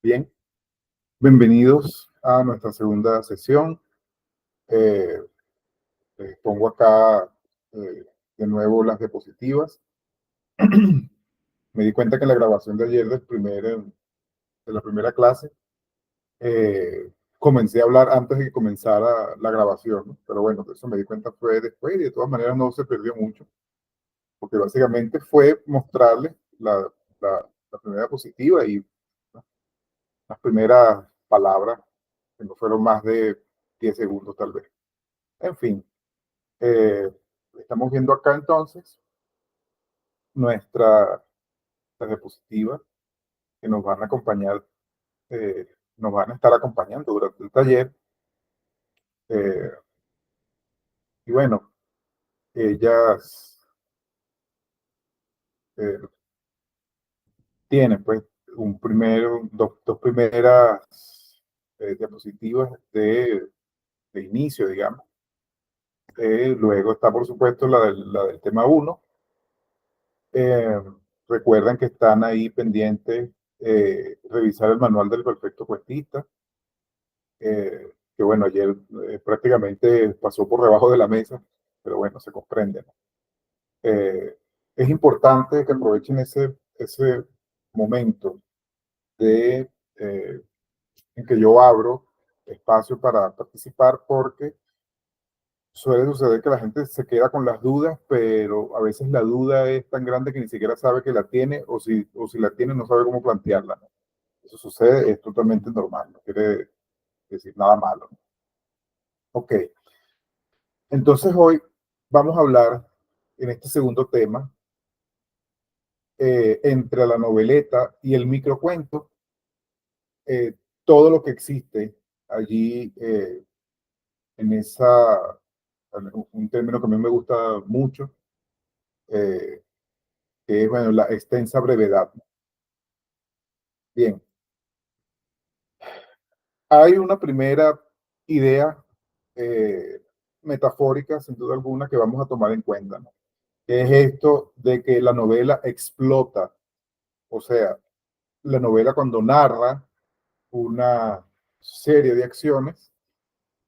Bien, bienvenidos a nuestra segunda sesión. Eh, Les pongo acá eh, de nuevo las diapositivas. Me di cuenta que en la grabación de ayer de la primera clase comencé a hablar antes de que comenzara la grabación, ¿no? Pero bueno, de eso me di cuenta fue después y de todas maneras no se perdió mucho, porque básicamente fue mostrarles la primera diapositiva y las primeras palabras, que no fueron más de 10 segundos tal vez. En fin. Eh, Estamos viendo acá entonces nuestra diapositiva que nos van a acompañar, eh, nos van a estar acompañando durante el taller. eh, y bueno, ellas eh, tienen pues dos primeras diapositivas de inicio, digamos. Luego está, por supuesto, la del tema uno. Eh, Recuerden que están ahí pendientes revisar el manual del perfecto cuentista, que bueno, ayer prácticamente pasó por debajo de la mesa, pero bueno, se comprende, ¿no? Eh, es importante que aprovechen ese momento de, en que yo abro espacio para participar, porque suele suceder que la gente se queda con las dudas, pero a veces la duda es tan grande que ni siquiera sabe que la tiene, o si la tiene no sabe cómo plantearla, ¿no? Eso sucede, es totalmente normal, no quiere decir nada malo, ¿no? Ok, entonces hoy vamos a hablar en este segundo tema entre la noveleta y el microcuento, eh, todo lo que existe allí en un término que a mí me gusta mucho, eh, que es bueno, la extensa brevedad. Bien, hay una primera idea eh, metafórica, sin duda alguna, que vamos a tomar en cuenta, ¿no? Que es esto de que la novela explota, o sea, la novela cuando narra una serie de acciones,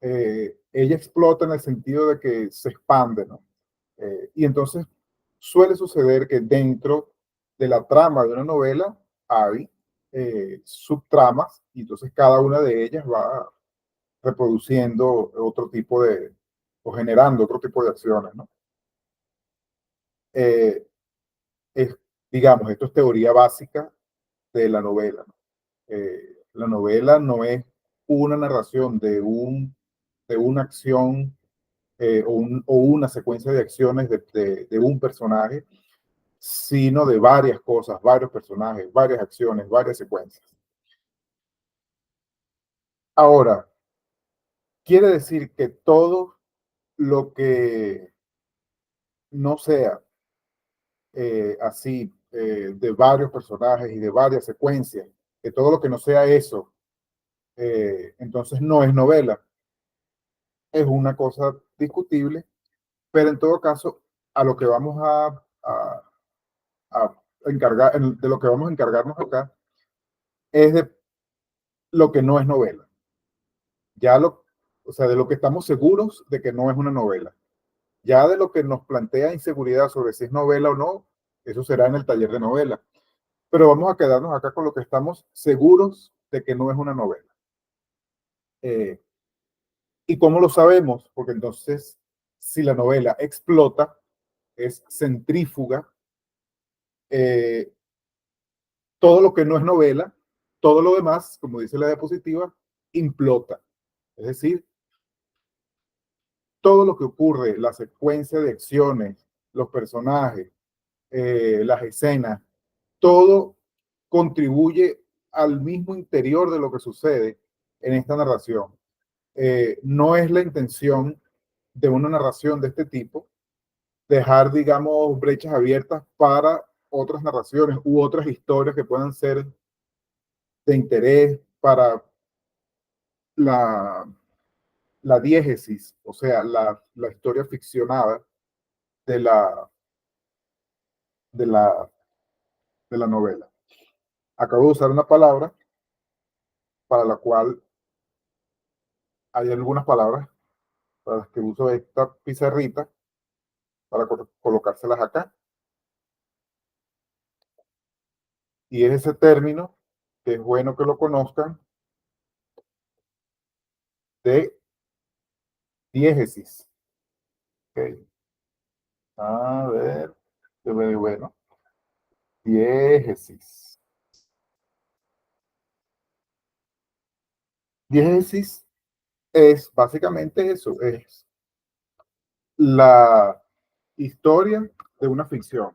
ella explota en el sentido de que se expande, ¿no? Y entonces suele suceder que dentro de la trama de una novela hay subtramas, y entonces cada una de ellas va reproduciendo otro tipo o generando otro tipo de acciones, ¿no? Eh, es, digamos, esto es teoría básica de la novela, ¿no? La novela no es una narración de una acción o una secuencia de acciones de un personaje, sino de varias cosas, varios personajes, varias acciones, varias secuencias. Ahora, quiere decir que todo lo que no sea así, de varios personajes y de varias secuencias, que todo lo que no sea eso, entonces no es novela. Es una cosa discutible, pero en todo caso, a lo que vamos a de lo que vamos a encargarnos acá es de lo que no es novela. Ya o sea, de lo que estamos seguros de que no es una novela. Ya de lo que nos plantea inseguridad sobre si es novela o no, eso será en el taller de novela. Pero vamos a quedarnos acá con lo que estamos seguros de que no es una novela. Eh, ¿Y cómo lo sabemos? Porque entonces, si la novela explota, es centrífuga, eh, todo lo que no es novela, todo lo demás, como dice la diapositiva, implota. Es decir, todo lo que ocurre, la secuencia de acciones, los personajes, las escenas, todo contribuye al mismo interior de lo que sucede en esta narración. No es la intención de una narración de este tipo dejar, digamos, brechas abiertas para otras narraciones u otras historias que puedan ser de interés para la, la diégesis, o sea, la historia ficcionada de la, de la, de la novela. Acabo de usar una palabra para la cual hay algunas palabras para las que uso esta pizarrita para colocárselas acá. Y es ese término que es bueno que lo conozcan de diégesis. Okay. A ver, bueno, diégesis. Diégesis es básicamente eso, es la historia de una ficción.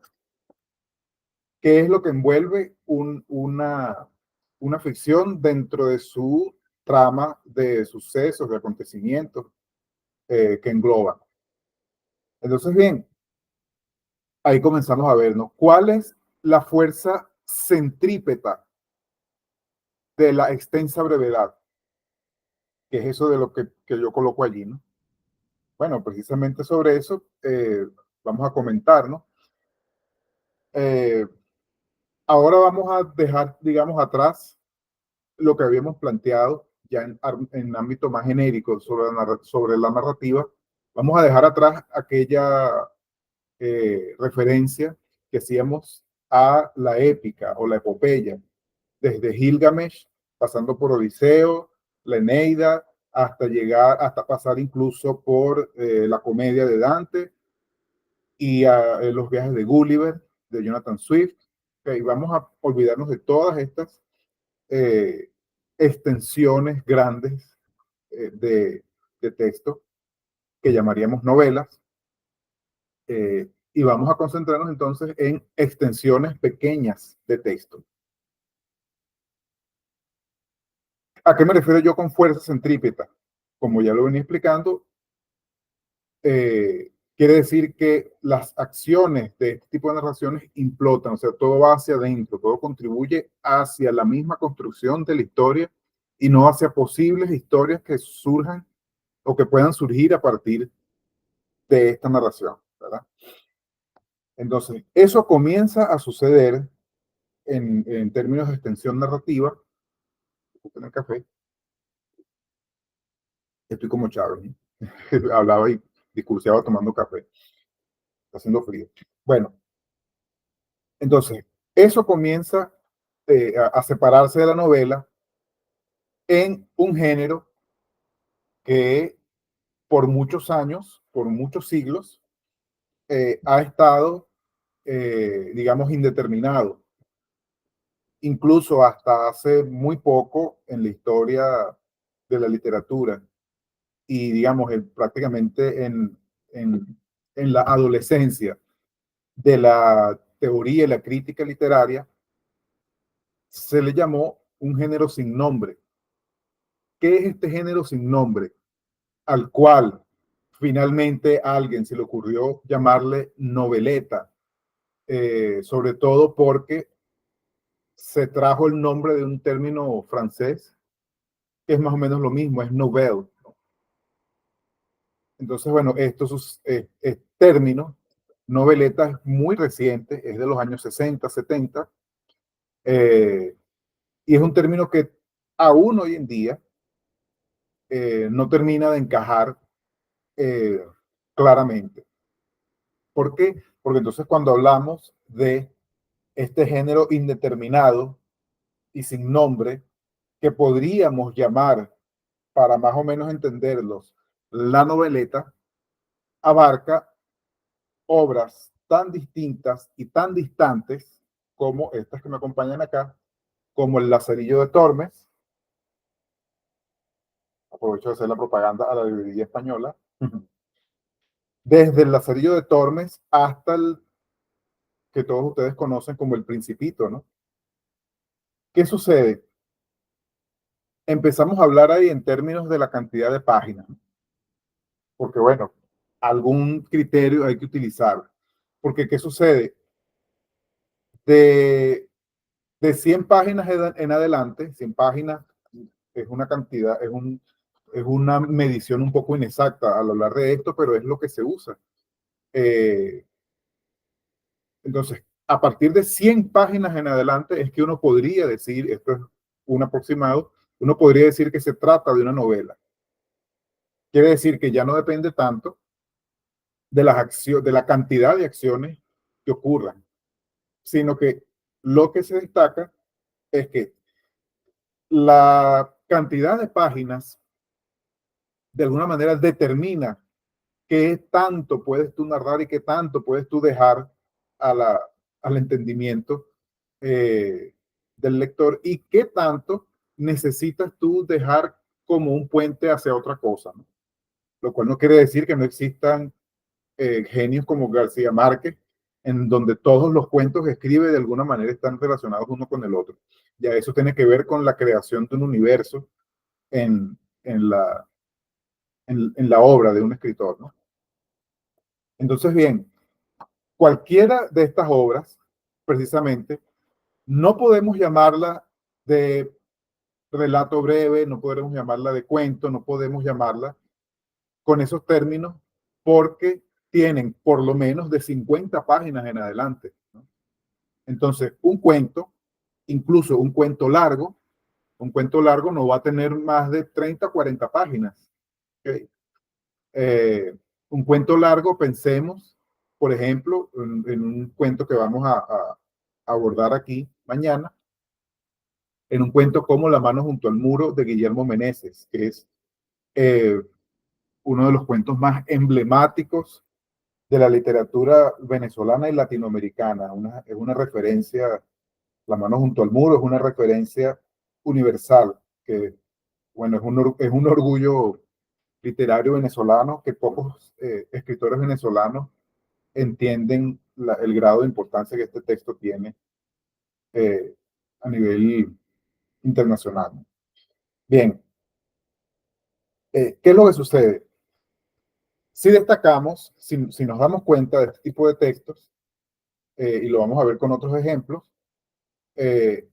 ¿Qué es lo que envuelve una ficción dentro de su trama de sucesos, de acontecimientos que engloba? Entonces, bien, ahí comenzamos a ver, ¿no? ¿Cuál es la fuerza centrípeta de la extensa brevedad? ¿Qué es eso de lo que yo coloco allí, ¿no? Bueno, precisamente sobre eso vamos a comentar, ¿no? Eh, Ahora vamos a dejar, digamos, atrás lo que habíamos planteado ya en ámbito más genérico sobre la narrativa. Vamos a dejar atrás aquella referencia que hacíamos a la épica o la epopeya, desde Gilgamesh, pasando por Odiseo, la Eneida, hasta llegar, hasta pasar incluso por la comedia de Dante y los viajes de Gulliver, de Jonathan Swift. Okay, vamos a olvidarnos de todas estas eh, extensiones grandes de texto que llamaríamos novelas, y vamos a concentrarnos entonces en extensiones pequeñas de texto. ¿A qué me refiero yo con fuerza centrípeta? Como ya lo venía explicando, quiere decir que las acciones de este tipo de narraciones implotan, o sea, todo va hacia adentro, todo contribuye hacia la misma construcción de la historia y no hacia posibles historias que surjan o que puedan surgir a partir de esta narración, ¿verdad? Entonces, eso comienza a suceder en términos de extensión narrativa. En el café, estoy como Chávez, ¿no? Hablaba y discursiaba tomando café, está haciendo frío. Bueno, entonces, eso comienza a separarse de la novela en un género que por muchos años, por muchos siglos, ha estado, digamos, indeterminado. Incluso hasta hace muy poco en la historia de la literatura y, digamos, prácticamente en la adolescencia de la teoría y la crítica literaria, se le llamó un género sin nombre. ¿Qué es este género sin nombre? Al cual finalmente a alguien se le ocurrió llamarle noveleta, sobre todo porque se trajo el nombre de un término francés que es más o menos lo mismo, es nouvelle. Entonces, bueno, estos términos, noveleta es muy reciente, es de los años 60, 70, y es un término que aún hoy en día no termina de encajar eh, claramente. ¿Por qué? Porque entonces cuando hablamos de este género indeterminado y sin nombre, que podríamos llamar, para más o menos entenderlos, la noveleta, abarca obras tan distintas y tan distantes como estas que me acompañan acá, como El Lazarillo de Tormes. Aprovecho de hacer la propaganda a la librería española. Desde El Lazarillo de Tormes hasta el que todos ustedes conocen como El Principito, ¿no? ¿Qué sucede? Empezamos a hablar ahí en términos de la cantidad de páginas, porque bueno, algún criterio hay que utilizar. Porque ¿qué sucede? De, de 100 páginas en adelante, 100 páginas es una cantidad, es una medición un poco inexacta al hablar de esto, pero es lo que se usa. Eh, entonces, a partir de 100 páginas en adelante es que uno podría decir, esto es un aproximado, uno podría decir que se trata de una novela. Quiere decir que ya no depende tanto de las acciones, de la cantidad de acciones que ocurran, sino que lo que se destaca es que la cantidad de páginas de alguna manera determina qué tanto puedes tú narrar y qué tanto puedes tú dejar a al entendimiento del lector y qué tanto necesitas tú dejar como un puente hacia otra cosa, ¿no? Lo cual no quiere decir que no existan genios como García Márquez, en donde todos los cuentos que escribe de alguna manera están relacionados uno con el otro. Ya eso tiene que ver con la creación de un universo en, en, la, en la obra de un escritor, ¿no? Entonces, bien, cualquiera de estas obras, precisamente, no podemos llamarla de relato breve, no podemos llamarla de cuento, no podemos llamarla con esos términos, porque tienen por lo menos de 50 páginas en adelante, ¿no? Entonces, un cuento, incluso un cuento largo no va a tener más de 30 o 40 páginas. ¿Okay? Un cuento largo, pensemos, por ejemplo, en un cuento que vamos a abordar aquí mañana, en un cuento como La mano junto al muro de Guillermo Meneses, que es eh, uno de los cuentos más emblemáticos de la literatura venezolana y latinoamericana. Es una referencia, La mano junto al muro es una referencia universal, que, bueno, es un orgullo literario venezolano que pocos escritores venezolanos entienden el grado de importancia que este texto tiene eh, a nivel internacional. Bien, ¿qué es lo que sucede? Si destacamos, si nos damos cuenta de este tipo de textos, y lo vamos a ver con otros ejemplos, eh,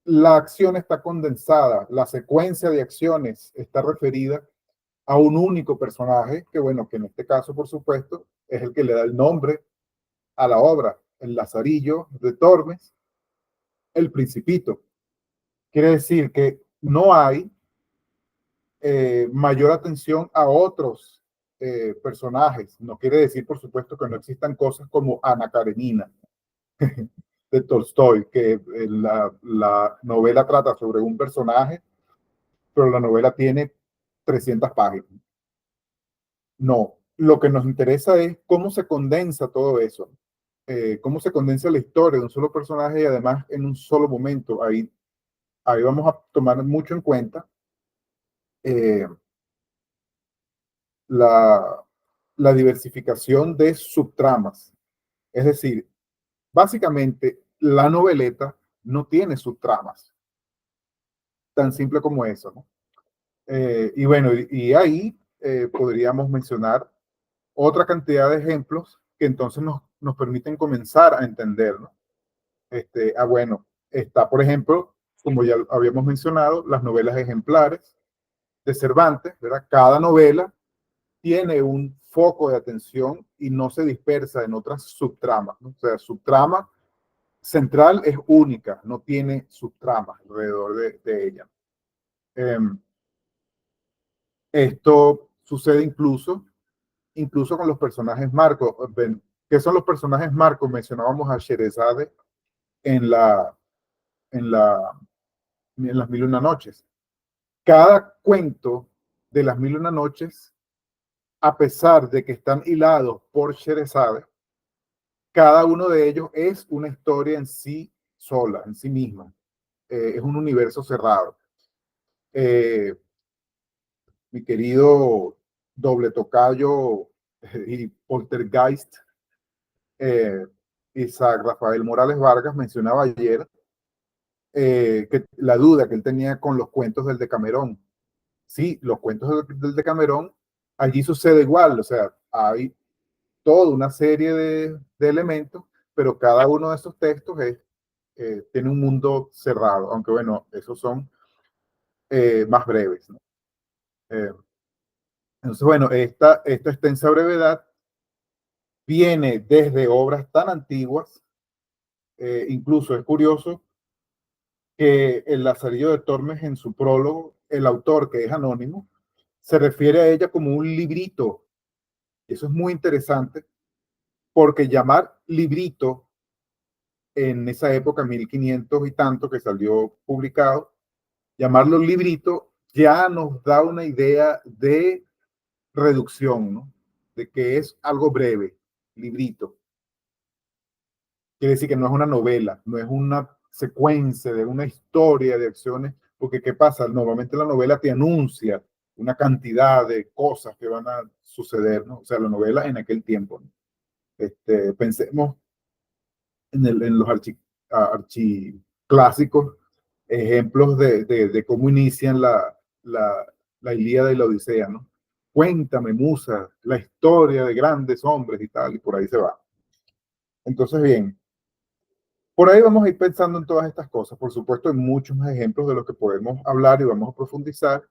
la acción está condensada, la secuencia de acciones está referida a un único personaje, que bueno, que en este caso, por supuesto, es el que le da el nombre a la obra, el Lazarillo de Tormes, el Principito. Quiere decir que no hay mayor atención a otros personajes. No quiere decir, por supuesto, que no existan cosas como Ana Karenina de Tolstoy, que la novela trata sobre un personaje, pero la novela tiene 300 páginas. No, lo que nos interesa es cómo se condensa todo eso, cómo se condensa la historia de un solo personaje y además en un solo momento. Ahí vamos a tomar mucho en cuenta eh, la, la diversificación de subtramas. Es decir, básicamente la noveleta no tiene subtramas, tan simple como eso, ¿no? Y bueno, y ahí podríamos mencionar otra cantidad de ejemplos que entonces nos permiten comenzar a entender, ¿no? Bueno, está, por ejemplo, como ya habíamos mencionado, las novelas ejemplares de Cervantes, ¿verdad? Cada novela tiene un foco de atención y no se dispersa en otras subtramas, ¿no? O sea, subtrama central es única, no tiene subtramas alrededor de ella. Eh, Esto sucede incluso con los personajes marcos. ¿Qué son los personajes marcos? Mencionábamos a Sherezade en, la, en, la, en las Mil y una Noches. Cada cuento de las Mil y una Noches, a pesar de que están hilados por Sherezade, cada uno de ellos es una historia en sí sola, en sí misma. Es un universo cerrado. Eh, Mi querido doble tocayo y poltergeist, Isaac Rafael Morales Vargas, mencionaba ayer que la duda que él tenía con los cuentos del Decamerón. Sí, los cuentos del Decamerón, allí sucede igual, o sea, hay toda una serie de elementos, pero cada uno de esos textos tiene un mundo cerrado, aunque bueno, esos son más breves, ¿no? Eh, entonces, bueno, esta extensa brevedad viene desde obras tan antiguas, incluso es curioso que el Lazarillo de Tormes, en su prólogo, el autor, que es anónimo, se refiere a ella como un librito. Y eso es muy interesante, porque llamar librito en esa época, 1500 y tanto, que salió publicado, llamarlo librito ya nos da una idea de reducción, ¿no? De que es algo breve, librito. Quiere decir que no es una novela, no es una secuencia de una historia de acciones, porque ¿qué pasa? Normalmente la novela te anuncia una cantidad de cosas que van a suceder, ¿no? O sea, la novela en aquel tiempo, ¿no? Pensemos en los archiclásicos, ejemplos de cómo inician la Ilíada y la Odisea, ¿no? Cuéntame, musa, la historia de grandes hombres y tal, y por ahí se va. Entonces, bien, por ahí vamos a ir pensando en todas estas cosas. Por supuesto, hay muchos más ejemplos de los que podemos hablar y vamos a profundizar.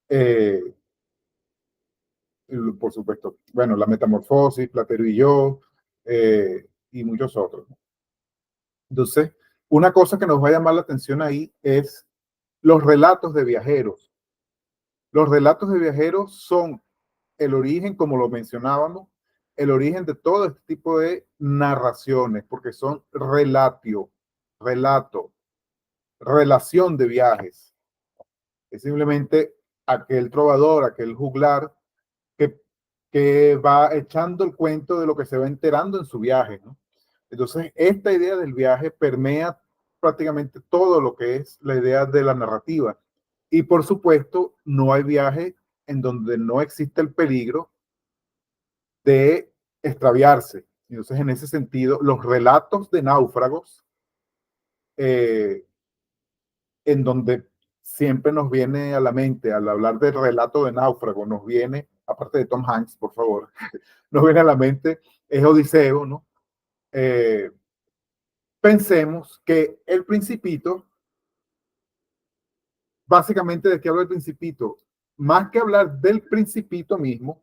Eh, por supuesto, bueno, la metamorfosis, Platero y yo, y muchos otros. Entonces, una cosa que nos va a llamar la atención ahí es los relatos de viajeros. Los relatos de viajeros son el origen, como lo mencionábamos, el origen de todo este tipo de narraciones, porque son relato, relación de viajes. Es simplemente aquel trovador, aquel juglar que, que va echando el cuento de lo que se va enterando en su viaje, ¿no? Entonces, esta idea del viaje permea prácticamente todo lo que es la idea de la narrativa. Y por supuesto, no hay viaje en donde no existe el peligro de extraviarse. Entonces, en ese sentido, los relatos de náufragos, eh, en donde siempre nos viene a la mente, al hablar del relato de náufrago, nos viene, aparte de Tom Hanks, por favor, nos viene a la mente, es Odiseo, ¿no? Eh, Pensemos que el Principito, básicamente, ¿de qué habla el Principito? Más que hablar del Principito mismo,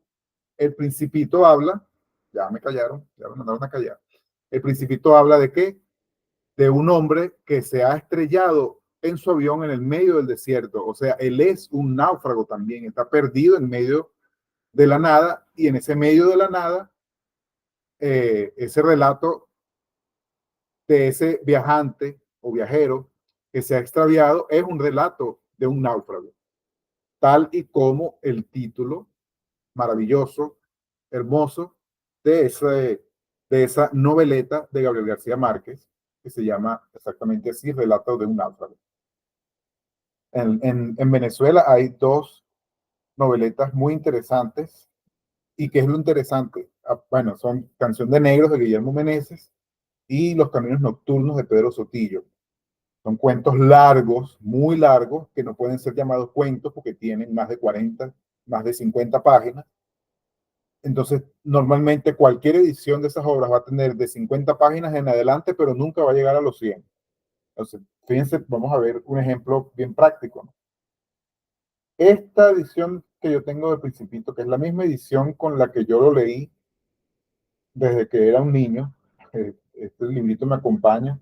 el Principito habla, ya me callaron, ya me mandaron a callar, el Principito habla de qué? De un hombre que se ha estrellado en su avión en el medio del desierto. O sea, él es un náufrago también, está perdido en medio de la nada y en ese medio de la nada, ese relato de ese viajante o viajero que se ha extraviado es un relato de un náufrago, tal y como el título maravilloso, hermoso de esa noveleta de Gabriel García Márquez, que se llama exactamente así, Relato de un náufrago. En Venezuela hay dos noveletas muy interesantes. ¿Y qué es lo interesante? Bueno, son Canción de Negros de Guillermo Meneses y Los Caminos Nocturnos de Pedro Sotillo. Son cuentos largos, muy largos, que no pueden ser llamados cuentos porque tienen más de 40, más de 50 páginas. Entonces, normalmente cualquier edición de esas obras va a tener de 50 páginas en adelante, pero nunca va a llegar a los 100. Entonces, fíjense, vamos a ver un ejemplo bien práctico, ¿no? Esta edición que yo tengo de Principito, que es la misma edición con la que yo lo leí desde que era un niño, este librito me acompaña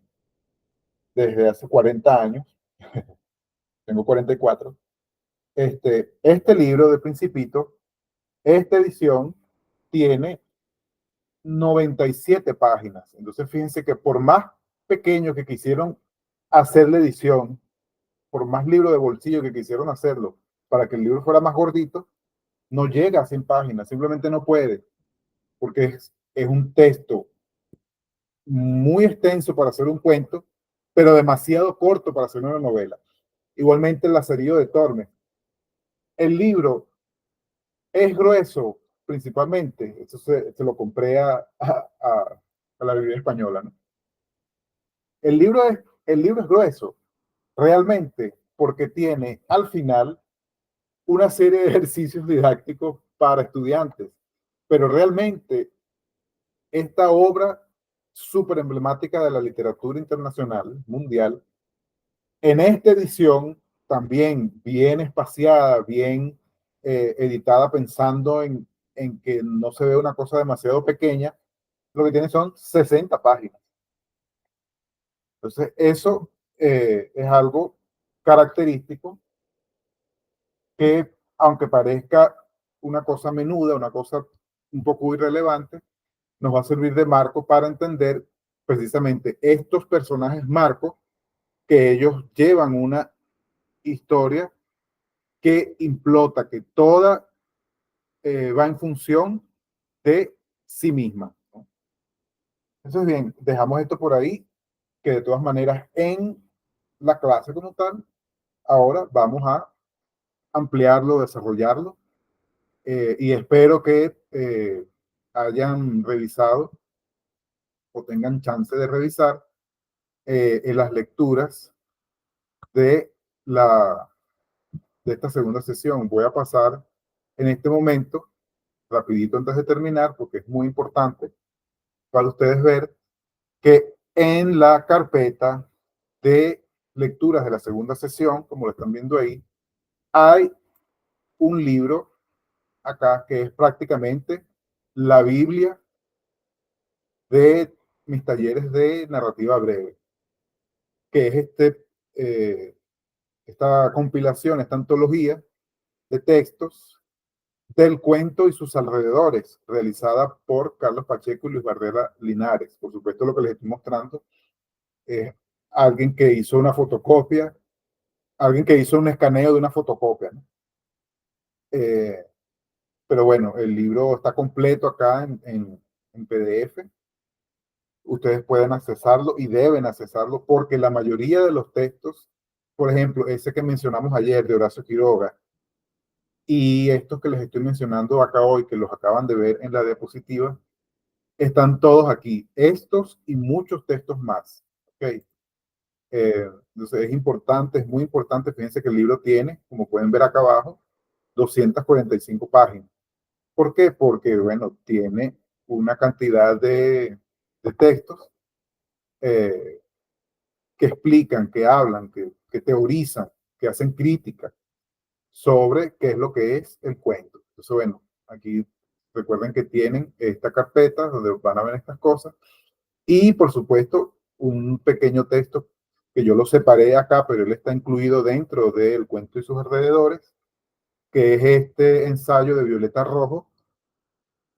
desde hace 40 años, tengo 44. Este libro de Principito, esta edición tiene 97 páginas. Entonces, fíjense que por más pequeño que quisieron hacer la edición, por más libro de bolsillo que quisieron hacerlo, para que el libro fuera más gordito, no llega a 100 páginas, simplemente no puede, porque es un texto muy extenso para hacer un cuento, pero demasiado corto para hacer una novela. Igualmente el Lazarillo de Tormes. El libro es grueso, principalmente, eso se lo compré a la Biblia Española, ¿no? El libro es grueso, realmente, porque tiene al final una serie de ejercicios didácticos para estudiantes, pero realmente esta obra súper emblemática de la literatura internacional, mundial, en esta edición, también bien espaciada, bien editada, pensando en que no se ve una cosa demasiado pequeña, lo que tiene son 60 páginas. Entonces, eso es algo característico que, aunque parezca una cosa menuda, una cosa un poco irrelevante, nos va a servir de marco para entender precisamente estos personajes marcos, que ellos llevan una historia que implota, que toda va en función de sí misma, ¿no? Entonces, bien, dejamos esto por ahí, que de todas maneras en la clase como tal, ahora vamos a ampliarlo, desarrollarlo, y espero que hayan revisado o tengan chance de revisar en las lecturas de, la, de esta segunda sesión. Voy a pasar en este momento, rapidito antes de terminar, porque es muy importante para ustedes ver que en la carpeta de lecturas de la segunda sesión, como lo están viendo ahí, hay un libro acá que es prácticamente la Biblia de mis talleres de narrativa breve, que es esta compilación, esta antología de textos del cuento y sus alrededores, realizada por Carlos Pacheco y Luis Barrera Linares. Por supuesto, lo que les estoy mostrando es alguien que hizo una fotocopia, alguien que hizo un escaneo de una fotocopia, ¿no? Pero bueno, el libro está completo acá en PDF. Ustedes pueden accesarlo y deben accesarlo porque la mayoría de los textos, por ejemplo, ese que mencionamos ayer de Horacio Quiroga y estos que les estoy mencionando acá hoy, que los acaban de ver en la diapositiva, están todos aquí. Estos y muchos textos más. ¿Okay? Entonces es importante, es muy importante. Fíjense que el libro tiene, como pueden ver acá abajo, 245 páginas. ¿Por qué? Porque, bueno, tiene una cantidad de textos eh, que explican, que hablan, que teorizan, que hacen crítica sobre qué es lo que es el cuento. Entonces, bueno, aquí recuerden que tienen esta carpeta donde van a ver estas cosas y, por supuesto, un pequeño texto que yo lo separé acá, pero él está incluido dentro del cuento y sus alrededores, que es este ensayo de Violeta Rojo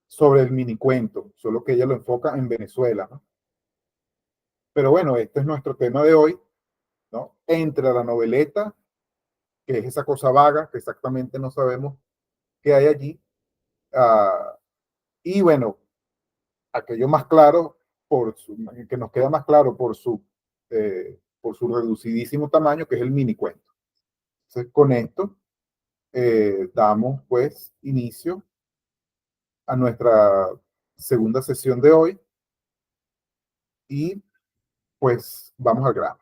sobre el minicuento, solo que ella lo enfoca en Venezuela, ¿no? Pero bueno, este es nuestro tema de hoy, ¿no? Entre la noveleta, que es esa cosa vaga, que exactamente no sabemos qué hay allí, y bueno, aquello más claro, que nos queda más claro por su reducidísimo tamaño, que es el minicuento. Entonces, con esto damos pues inicio a nuestra segunda sesión de hoy y pues vamos al grano.